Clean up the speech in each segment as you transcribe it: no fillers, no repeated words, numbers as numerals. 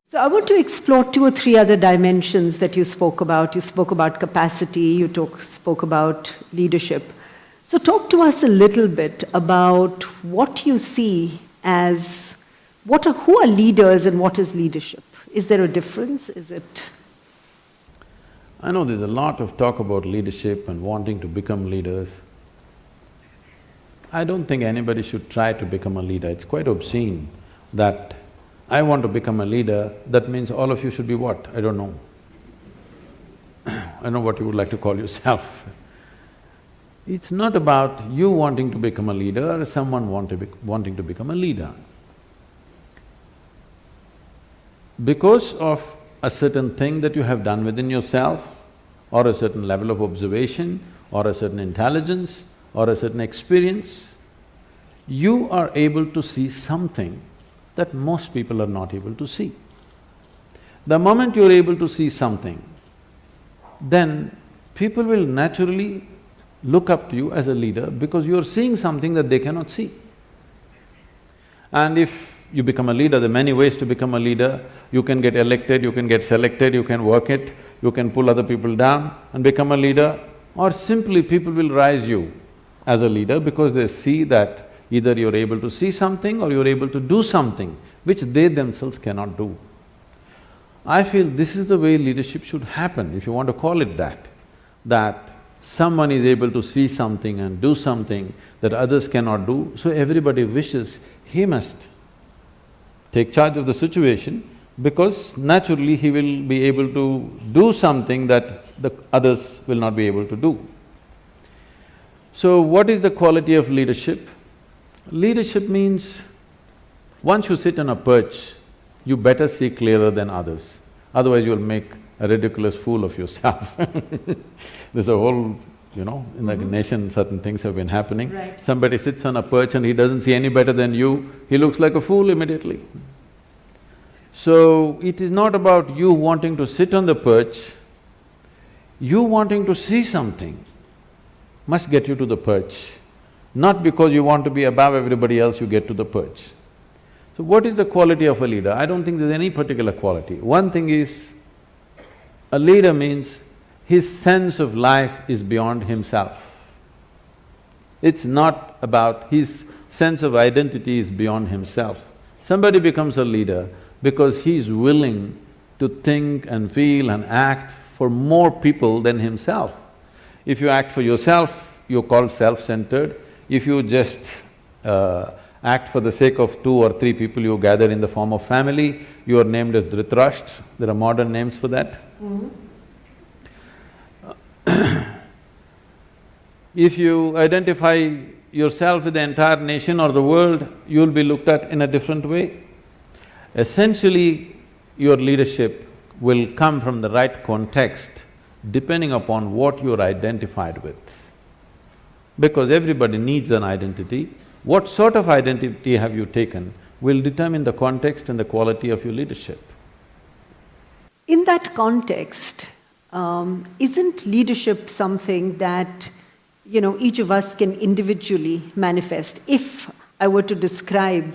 So I want to explore two or three other dimensions that you spoke about. You spoke about capacity, you spoke about leadership. So talk to us a little bit about what you see as, who are leaders and what is leadership? Is there a difference? Is it… I know there's a lot of talk about leadership and wanting to become leaders. I don't think anybody should try to become a leader. It's quite obscene that I want to become a leader, that means all of you should be what? I don't know. I don't know what you would like to call yourself. It's not about you wanting to become a leader or someone wanting to become a leader. Because of a certain thing that you have done within yourself, or a certain level of observation, or a certain intelligence, or a certain experience, you are able to see something that most people are not able to see. The moment you're able to see something, then people will naturally look up to you as a leader because you're seeing something that they cannot see. And if you become a leader, there are many ways to become a leader. You can get elected, you can get selected, you can work it, you can pull other people down and become a leader, or simply people will rise you as a leader because they see that either you're able to see something or you're able to do something which they themselves cannot do. I feel this is the way leadership should happen, if you want to call it that someone is able to see something and do something that others cannot do, so everybody wishes he must take charge of the situation because naturally he will be able to do something that the others will not be able to do. So what is the quality of leadership? Leadership means once you sit on a perch, you better see clearer than others, otherwise you'll make a ridiculous fool of yourself. There's a whole, in the nation certain things have been happening. Right. Somebody sits on a perch and he doesn't see any better than you, he looks like a fool immediately. So, it is not about you wanting to sit on the perch, you wanting to see something must get you to the perch. Not because you want to be above everybody else, you get to the perch. So what is the quality of a leader? I don't think there's any particular quality. One thing is, a leader means his sense of life is beyond himself. It's not about… his sense of identity is beyond himself. Somebody becomes a leader because he's willing to think and feel and act for more people than himself. If you act for yourself, you're called self-centered. If you just act for the sake of 2 or 3 people you gather in the form of family, you are named as Dhritarashtra. There are modern names for that. If you identify yourself with the entire nation or the world, you'll be looked at in a different way. Essentially, your leadership will come from the right context depending upon what you're identified with. Because everybody needs an identity. What sort of identity have you taken will determine the context and the quality of your leadership. In that context, isn't leadership something that, each of us can individually manifest? If I were to describe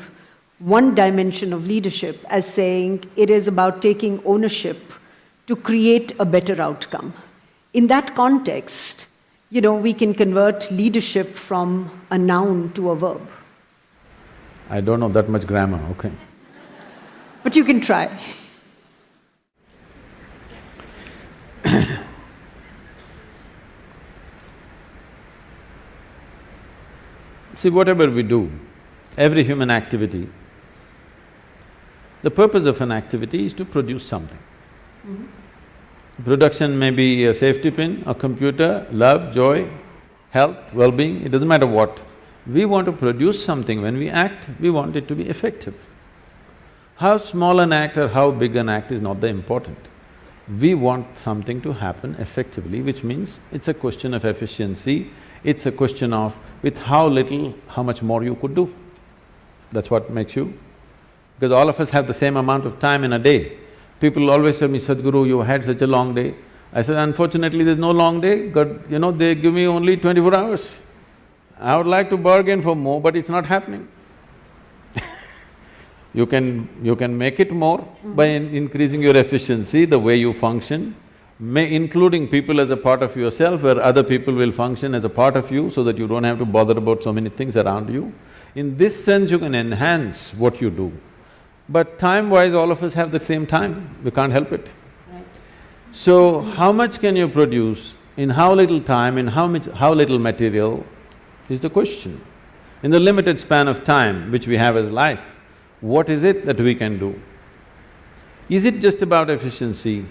one dimension of leadership as saying it is about taking ownership to create a better outcome, in that context, we can convert leadership from a noun to a verb. I don't know that much grammar, okay. But you can try. See, whatever we do, every human activity, the purpose of an activity is to produce something. Production may be a safety pin, a computer, love, joy, health, well-being, it doesn't matter what. We want to produce something. When we act, we want it to be effective. How small an act or how big an act is not the important. We want something to happen effectively, which means it's a question of efficiency, it's a question of with how little, how much more you could do. That's what makes you… because all of us have the same amount of time in a day. People always tell me, Sadhguru, you had such a long day. I said, unfortunately there's no long day, they give me only 24 hours. I would like to bargain for more, but it's not happening. You can make it more by increasing your efficiency, the way you function, including people as a part of yourself, where other people will function as a part of you so that you don't have to bother about so many things around you. In this sense, you can enhance what you do. But time-wise, all of us have the same time, we can't help it. Right. So, how much can you produce, in how little time, in how little material, is the question. In the limited span of time which we have as life, what is it that we can do? Is it just about efficiency?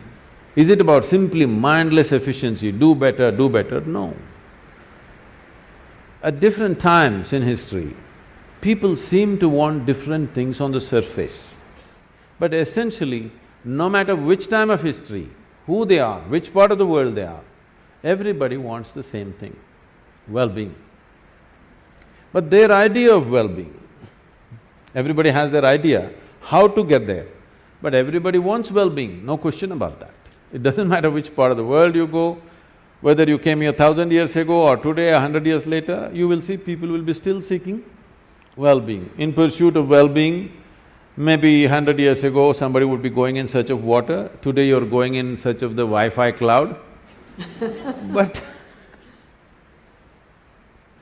Is it about simply mindless efficiency, do better, do better? No. At different times in history, people seem to want different things on the surface. But essentially, no matter which time of history, who they are, which part of the world they are, everybody wants the same thing, well-being. But their idea of well-being, everybody has their idea how to get there, but everybody wants well-being, no question about that. It doesn't matter which part of the world you go, whether you came here 1,000 years ago or today, 100 years later, you will see people will be still seeking well-being. In pursuit of well-being, maybe 100 years ago somebody would be going in search of water, today you're going in search of the Wi-Fi cloud but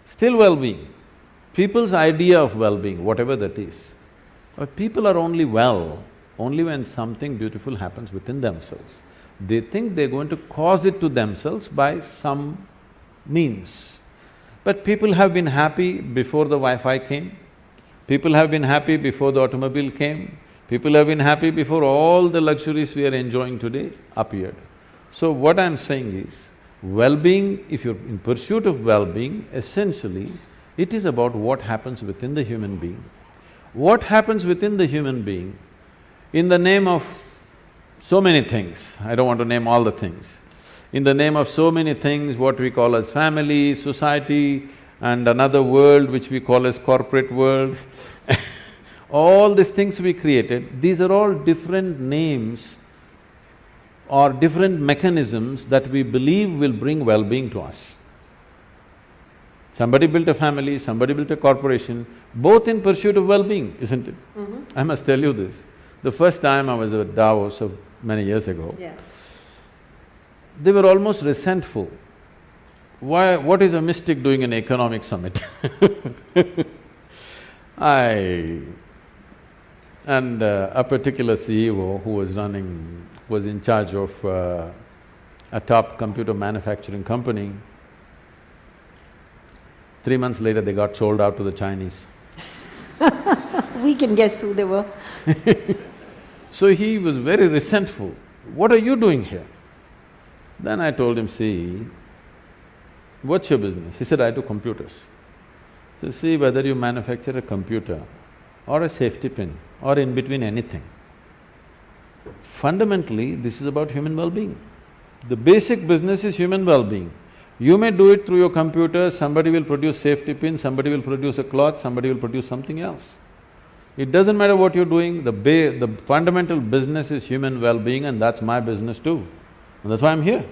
still well-being. People's idea of well-being, whatever that is, people are only well only when something beautiful happens within themselves. They think they're going to cause it to themselves by some means. But people have been happy before the Wi-Fi came, people have been happy before the automobile came, people have been happy before all the luxuries we are enjoying today appeared. So what I'm saying is, well-being, if you're in pursuit of well-being, essentially, it is about what happens within the human being. What happens within the human being, in the name of so many things, I don't want to name all the things, in the name of so many things, what we call as family, society, and another world which we call as corporate world all these things we created, these are all different names or different mechanisms that we believe will bring well-being to us. Somebody built a family, somebody built a corporation, both in pursuit of well-being, isn't it? I must tell you this. The first time I was at Davos many years ago, they were almost resentful. What is a mystic doing in an economic summit? A particular CEO who was in charge of a top computer manufacturing company, 3 months later they got sold out to the Chinese. We can guess who they were. So he was very resentful. What are you doing here? Then I told him, see, what's your business? He said, I do computers. So see, whether you manufacture a computer or a safety pin or in between anything, fundamentally, this is about human well-being. The basic business is human well-being. You may do it through your computer, somebody will produce safety pin, somebody will produce a cloth, somebody will produce something else. It doesn't matter what you're doing, the fundamental business is human well-being, and that's my business too. And that's why I'm here.